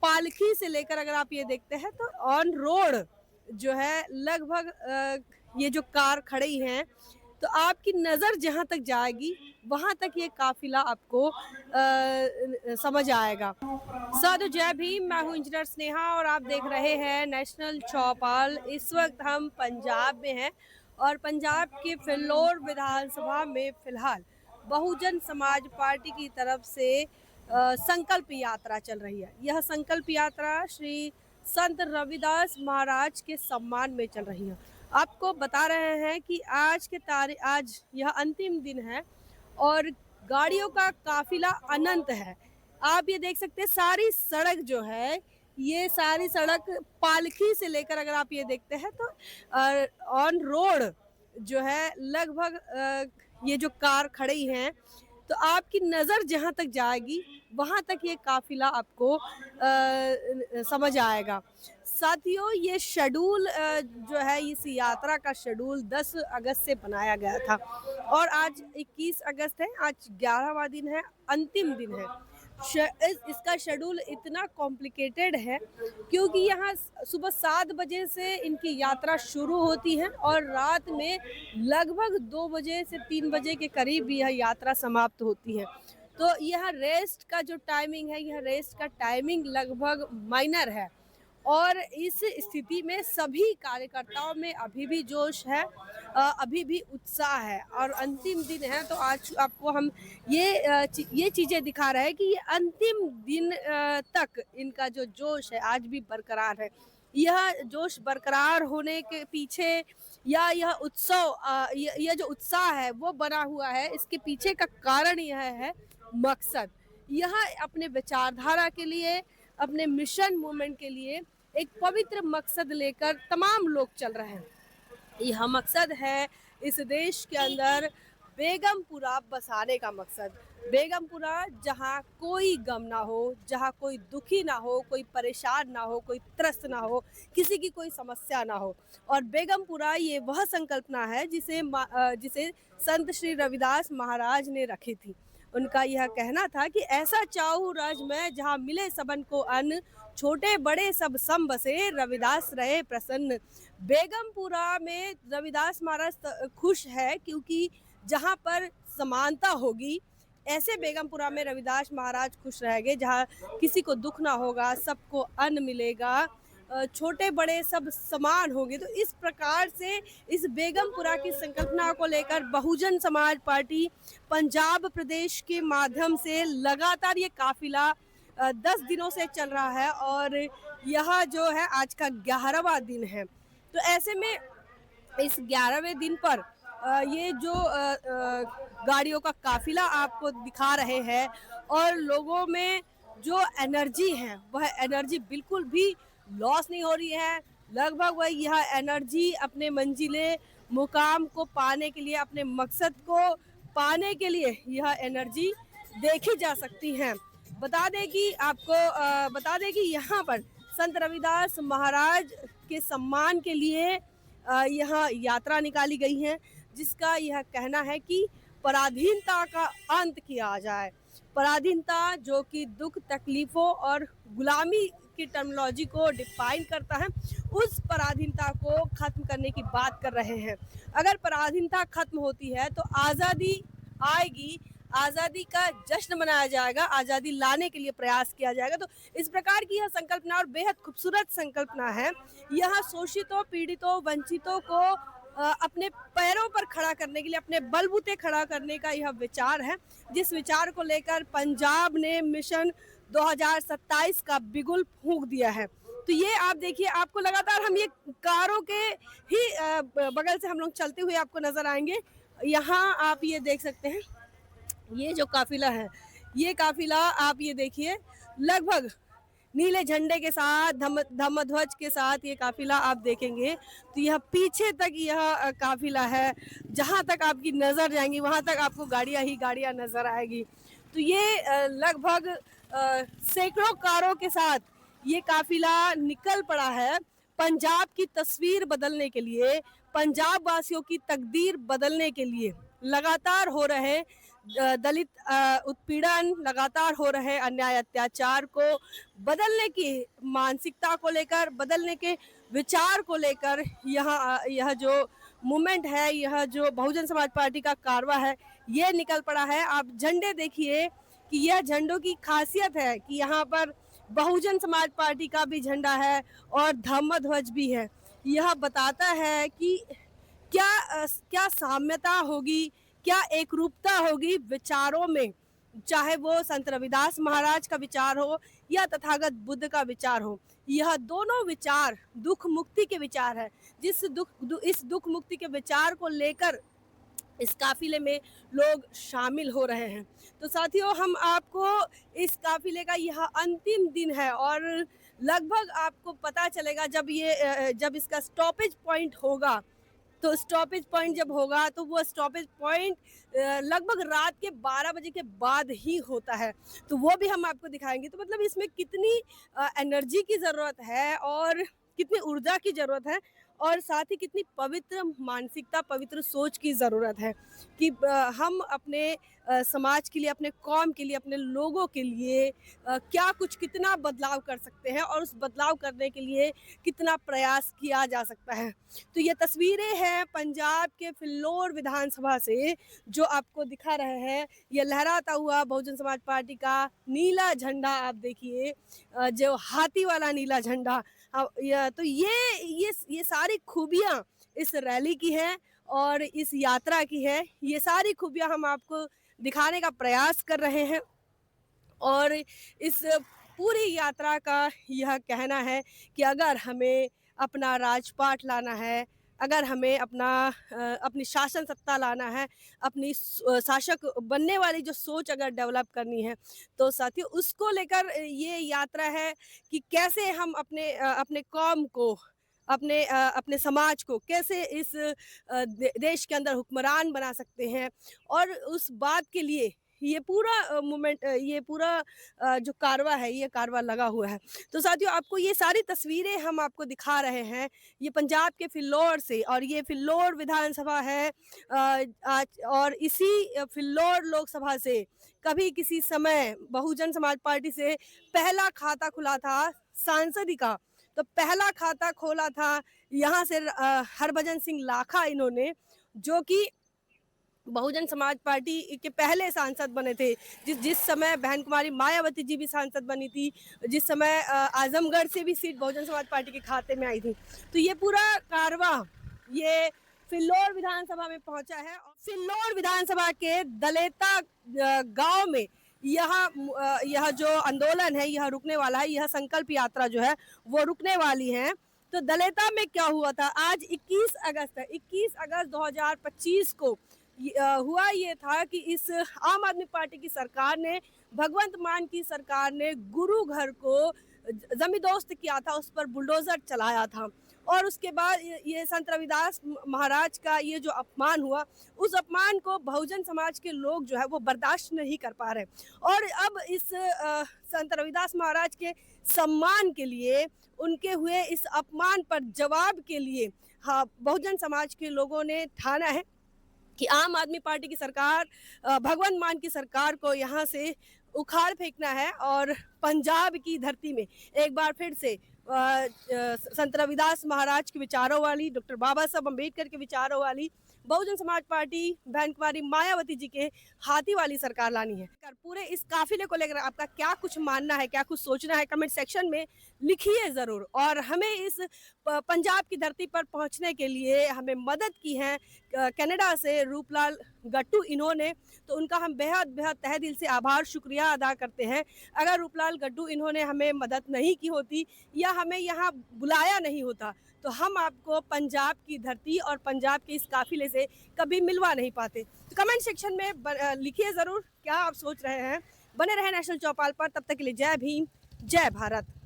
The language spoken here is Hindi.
पालकी से लेकर अगर आप ये देखते हैं तो ऑन रोड जो है लगभग ये जो कार खड़ी हैं तो आपकी नज़र जहाँ तक जाएगी वहाँ तक ये काफिला आपको समझ आएगा। साधु जय भीम, मैं हूँ इंजीनियर स्नेहा और आप देख रहे हैं नेशनल चौपाल। इस वक्त हम पंजाब में हैं और पंजाब के फिल्लौर विधानसभा में फिलहाल बहुजन समाज पार्टी की तरफ से संकल्प यात्रा चल रही है। यह संकल्प यात्रा श्री संत रविदास महाराज के सम्मान में चल रही है। आपको बता रहे हैं कि आज यह अंतिम दिन है और गाड़ियों का काफिला अनंत है। आप ये देख सकते हैं सारी सड़क जो है, ये सारी सड़क पालकी से लेकर अगर आप ये देखते हैं तो ऑन रोड जो है लगभग ये जो कार खड़ी हैं तो आपकी नज़र जहाँ तक जाएगी वहाँ तक ये काफिला आपको समझ आएगा। साथियों, ये शेड्यूल जो है इस यात्रा का शेड्यूल 10 अगस्त से बनाया गया था और आज 21 अगस्त है, आज 11वां दिन है, अंतिम दिन है। इसका शेड्यूल इतना कॉम्प्लिकेटेड है क्योंकि यहाँ सुबह 7 बजे से इनकी यात्रा शुरू होती है और रात में लगभग 2 बजे से 3 बजे के करीब यह यात्रा समाप्त होती है। तो यह रेस्ट का जो टाइमिंग है, यह रेस्ट का टाइमिंग लगभग माइनर है और इस स्थिति में सभी कार्यकर्ताओं में अभी भी जोश है, अभी भी उत्साह है और अंतिम दिन है। तो आज आपको हम ये चीज़ें दिखा रहे हैं कि ये अंतिम दिन तक इनका जो जोश है आज भी बरकरार है। यह जोश बरकरार होने के पीछे या यह उत्सव यह जो उत्साह है वो बना हुआ है, इसके पीछे का कारण यह है मकसद। यह अपने विचारधारा के लिए, अपने मिशन मूवमेंट के लिए एक पवित्र मकसद लेकर तमाम लोग चल रहे हैं। यह मकसद है इस देश के अंदर बेगमपुरा बसाने का मकसद। बेगमपुरा जहाँ कोई गम ना हो, जहाँ कोई दुखी ना हो, कोई परेशान ना हो, कोई त्रस्त ना हो, किसी की कोई समस्या ना हो। और बेगमपुरा ये वह संकल्पना है जिसे संत श्री रविदास महाराज ने रखी थी। उनका यह कहना था कि ऐसा चाहूँ राज में जहाँ मिले सबन को अन्न, छोटे बड़े सब सम बसे, रविदास रहे प्रसन्न। बेगमपुरा में रविदास महाराज खुश है क्योंकि जहाँ पर समानता होगी, ऐसे बेगमपुरा में रविदास महाराज खुश रहेंगे जहाँ किसी को दुख ना होगा, सबको अन्न मिलेगा, छोटे बड़े सब समान होंगे। तो इस प्रकार से इस बेगमपुरा की संकल्पना को लेकर बहुजन समाज पार्टी पंजाब प्रदेश के माध्यम से लगातार ये काफिला 10 दिनों से चल रहा है और यह जो है आज का 11वां दिन है। तो ऐसे में इस 11वें दिन पर ये जो गाड़ियों का काफिला आपको दिखा रहे हैं और लोगों में जो एनर्जी है वह एनर्जी बिल्कुल भी लॉस नहीं हो रही है। लगभग वह यह एनर्जी अपने मंजिले मुकाम को पाने के लिए, अपने मकसद को पाने के लिए यह एनर्जी देखी जा सकती है। बता दें कि यहाँ पर संत रविदास महाराज के सम्मान के लिए यहाँ यात्रा निकाली गई है जिसका यह कहना है कि पराधीनता का अंत किया जाए। पराधीनता जो कि दुख, तकलीफों और गुलामी की टर्मिनोलॉजी को डिफाइन करता है, उस पराधीनता को खत्म करने की बात कर रहे हैं। अगर पराधीनता खत्म होती है तो आज़ादी आएगी, आज़ादी का जश्न मनाया जाएगा, आज़ादी लाने के लिए प्रयास किया जाएगा। तो इस प्रकार की यह संकल्पना और बेहद खूबसूरत संकल्पना है। यह शोषितों, पीड़ितों, वंचितों को अपने पैरों पर खड़ा करने के लिए, अपने बलबूते खड़ा करने का यह विचार है, जिस विचार को लेकर पंजाब ने मिशन 2027 का बिगुल फूंक दिया है। तो ये आप देखिए, आपको लगातार हम ये कारों के ही बगल से हम लोग चलते हुए आपको नजर आएंगे। यहाँ आप ये देख सकते हैं, ये जो काफिला है, ये काफिला आप ये देखिए लगभग नीले झंडे के साथ, धम्मध्वज के साथ ये काफिला आप देखेंगे तो यह पीछे तक यह काफिला है। जहाँ तक आपकी नज़र जाएंगी वहाँ तक आपको गाड़ियाँ ही गाड़ियाँ नज़र आएगी। तो ये लगभग सैकड़ों कारों के साथ ये काफिला निकल पड़ा है पंजाब की तस्वीर बदलने के लिए, पंजाब वासियों की तकदीर बदलने के लिए। लगातार हो रहे दलित उत्पीड़न, लगातार हो रहे अन्याय अत्याचार को बदलने की मानसिकता को लेकर, बदलने के विचार को लेकर यह जो मूवमेंट है, यह जो बहुजन समाज पार्टी का कारवां है, ये निकल पड़ा है। आप झंडे देखिए कि यह झंडों की खासियत है कि यहाँ पर बहुजन समाज पार्टी का भी झंडा है और धम्म ध्वज भी है। यह बताता है कि क्या साम्यता होगी, क्या एकरूपता होगी विचारों में, चाहे वो संत रविदास महाराज का विचार हो या तथागत बुद्ध का विचार हो। यह दोनों विचार दुख मुक्ति के विचार है। इस दुख मुक्ति के विचार को लेकर इस काफिले में लोग शामिल हो रहे हैं। तो साथियों, हम आपको इस काफिले का यह अंतिम दिन है और लगभग आपको पता चलेगा जब इसका स्टॉपेज पॉइंट होगा। तो स्टॉपेज पॉइंट जब होगा तो वो स्टॉपेज पॉइंट लगभग रात के 12 बजे के बाद ही होता है। तो वो भी हम आपको दिखाएंगे। तो मतलब इसमें कितनी एनर्जी की ज़रूरत है और कितनी ऊर्जा की ज़रूरत है और साथ ही कितनी पवित्र मानसिकता, पवित्र सोच की ज़रूरत है कि हम अपने समाज के लिए, अपने कौम के लिए, अपने लोगों के लिए कितना बदलाव कर सकते हैं और उस बदलाव करने के लिए कितना प्रयास किया जा सकता है। तो ये तस्वीरें हैं पंजाब के फिल्लौर विधानसभा से जो आपको दिखा रहे हैं। ये लहराता हुआ बहुजन समाज पार्टी का नीला झंडा आप देखिए, जो हाथी वाला नीला झंडा। तो ये सारी खूबियाँ इस रैली की हैं और इस यात्रा की है। ये सारी खूबियाँ हम आपको दिखाने का प्रयास कर रहे हैं और इस पूरी यात्रा का यह कहना है कि अगर हमें अपना राजपाट लाना है, अगर हमें अपनी शासन सत्ता लाना है, अपनी शासक बनने वाली जो सोच अगर डेवलप करनी है, तो साथियों उसको लेकर ये यात्रा है कि कैसे हम अपने कौम को, अपने समाज को कैसे इस देश के अंदर हुक्मरान बना सकते हैं। और उस बात के लिए ये पूरा मूवमेंट, ये पूरा जो कारवां है, ये कारवां लगा हुआ है। तो साथियों, आपको ये सारी तस्वीरें हम आपको दिखा रहे हैं, ये पंजाब के फिल्लौर से, और ये फिल्लौर विधानसभा है। आज और इसी फिल्लौर लोकसभा से कभी किसी समय बहुजन समाज पार्टी से पहला खाता खुला था सांसदी का। तो पहला खाता खोला था यहाँ से हरभजन सिंह लाखा इन्होंने, जो कि बहुजन समाज पार्टी के पहले सांसद बने थे। जिस समय बहन कुमारी मायावती जी भी सांसद बनी थी, जिस समय आजमगढ़ से भी सीट बहुजन समाज पार्टी के खाते में आई थी। तो ये पूरा कारवां ये फिल्लौर विधानसभा में पहुंचा है और फिल्लौर विधानसभा के दलेता गांव में यह जो आंदोलन है यह रुकने वाला है। यह संकल्प यात्रा जो है वो रुकने वाली है। तो दलेता में क्या हुआ था, आज 21 अगस्त 2025 को हुआ ये था कि इस आम आदमी पार्टी की सरकार ने, भगवंत मान की सरकार ने गुरु घर को जमींदोस्त किया था, उस पर बुलडोजर चलाया था। और उसके बाद ये संत रविदास महाराज का ये जो अपमान हुआ, उस अपमान को बहुजन समाज के लोग जो है वो बर्दाश्त नहीं कर पा रहे। और अब इस संत रविदास महाराज के सम्मान के लिए, उनके हुए इस अपमान पर जवाब के लिए, हाँ, बहुजन समाज के लोगों ने ठाना है कि आम आदमी पार्टी की सरकार, भगवंत मान की सरकार को यहाँ से उखाड़ फेंकना है और पंजाब की धरती में एक बार फिर से संत रविदास महाराज के विचारों वाली, डॉक्टर बाबा साहब अम्बेडकर के विचारों वाली बहुजन समाज पार्टी बहन कुमारी मायावती जी के हाथी वाली सरकार लानी है। पूरे इस काफिले को लेकर आपका क्या कुछ मानना है, क्या कुछ सोचना है, कमेंट सेक्शन में लिखिए ज़रूर। और हमें इस पंजाब की धरती पर पहुंचने के लिए हमें मदद की है कनाडा से रूपलाल गट्टू इन्होंने, तो उनका हम बेहद बेहद तहे दिल से आभार शुक्रिया अदा करते हैं। अगर रूपलाल गट्टू इन्होंने हमें मदद नहीं की होती या हमें यहाँ बुलाया नहीं होता, तो हम आपको पंजाब की धरती और पंजाब के इस काफिले से कभी मिलवा नहीं पाते। तो कमेंट सेक्शन में लिखिए ज़रूर क्या आप सोच रहे हैं। बने रहे नेशनल चौपाल पर, तब तक के लिए जय भीम, जय भारत।